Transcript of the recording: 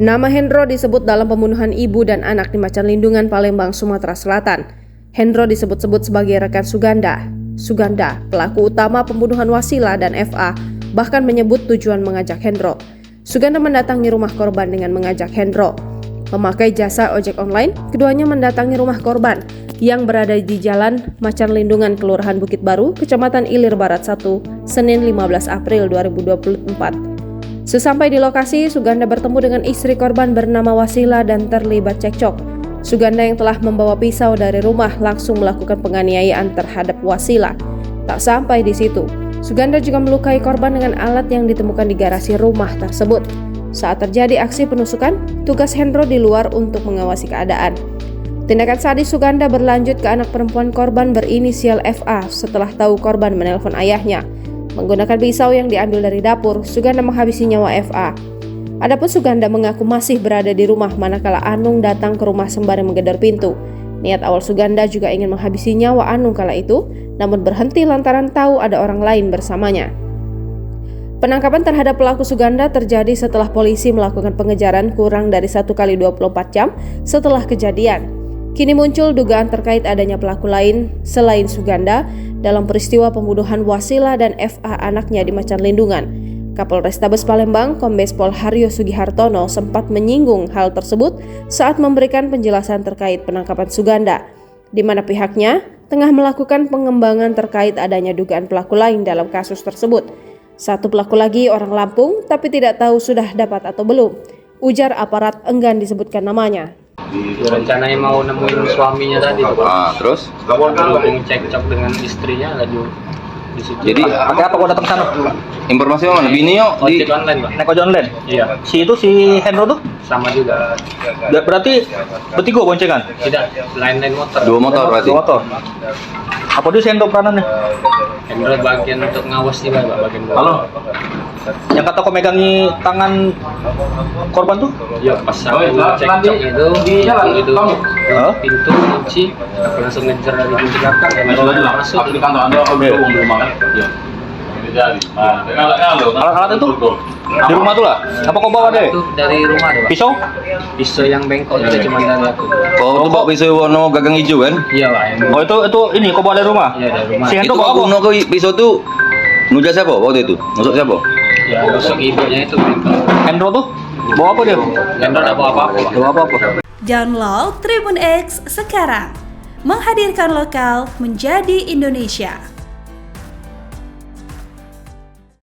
Nama Hendro disebut dalam pembunuhan ibu dan anak di Macan Lindungan, Palembang, Sumatera Selatan. Hendro disebut-sebut sebagai rekan Suganda. Suganda, pelaku utama pembunuhan Wasila dan FA, bahkan menyebut tujuan mengajak Hendro. Suganda mendatangi rumah korban dengan mengajak Hendro. Memakai jasa ojek online, keduanya mendatangi rumah korban yang berada di Jalan Macan Lindungan, Kelurahan Bukit Baru, Kecamatan Ilir Barat 1, Senin 15 April 2024. Sesampai di lokasi, Suganda bertemu dengan istri korban bernama Wasila dan terlibat cekcok. Suganda yang telah membawa pisau dari rumah langsung melakukan penganiayaan terhadap Wasila. Tak sampai di situ, Suganda juga melukai korban dengan alat yang ditemukan di garasi rumah tersebut. Saat terjadi aksi penusukan, tugas Hendro di luar untuk mengawasi keadaan. Tindakan sadis Suganda berlanjut ke anak perempuan korban berinisial FA setelah tahu korban menelpon ayahnya. Menggunakan pisau yang diambil dari dapur, Suganda menghabisi nyawa FA. Adapun Suganda mengaku masih berada di rumah manakala Anung datang ke rumah sembari menggedor pintu. Niat awal Suganda juga ingin menghabisi nyawa Anung kala itu, namun berhenti lantaran tahu ada orang lain bersamanya. Penangkapan terhadap pelaku Suganda terjadi setelah polisi melakukan pengejaran kurang dari 1 kali 24 jam setelah kejadian. Kini muncul dugaan terkait adanya pelaku lain selain Suganda dalam peristiwa pembunuhan Wasila dan FA anaknya di Macan Lindungan. Kapolrestabes Palembang, Kombes Pol Haryo Sugihartono sempat menyinggung hal tersebut saat memberikan penjelasan terkait penangkapan Suganda, di mana pihaknya tengah melakukan pengembangan terkait adanya dugaan pelaku lain dalam kasus tersebut. Satu pelaku lagi orang Lampung, tapi tidak tahu sudah dapat atau belum. Ujar aparat enggan disebutkan namanya. Rencananya mau nemuin suaminya tadi tuh. Terus? Berhubung cekcok dengan istrinya lagi di situ. Jadi pakai apa kau datang sana? informasi mana? Bini yo di ojek online, Pak. Naik ojek online? Iya, Si Hendro tuh? sama juga. Berarti bertiga boncengan? Tidak, lain-lain motor. dua motor berarti. Dua motor. Apa dia si Hendro peranannya? Hendro bagian untuk ngawas juga, Pak, bagian bawah. Halo? Yang kata kau megangi tangan korban tuh? Ya, pas aku cekcok itu pintu kunci, aku langsung ngejar dari kunci belakang dan masuk. Alat-alat itu? Di rumah tuh lah? Apa kau bawa deh? Itu dari rumah deh, Pak. Pisau? Pisau yang bengkok itu cuma dari aku. Kau tuh bawa pisau warna gagang hijau kan? Iya, Pak. Oh itu ini kau bawa dari rumah? Iya, dari rumah. Si Itu Hendro bawa kau apa? guna pisau tuh nuja siapa waktu itu? Nusuk siapa? Ya, nusuk ibunya itu bengkok. Hendro tuh? Bawa apa dia? Hendro tidak bawa apa-apa, Pak. Bawa apa? Download Tribun X sekarang. Menghadirkan lokal menjadi Indonesia.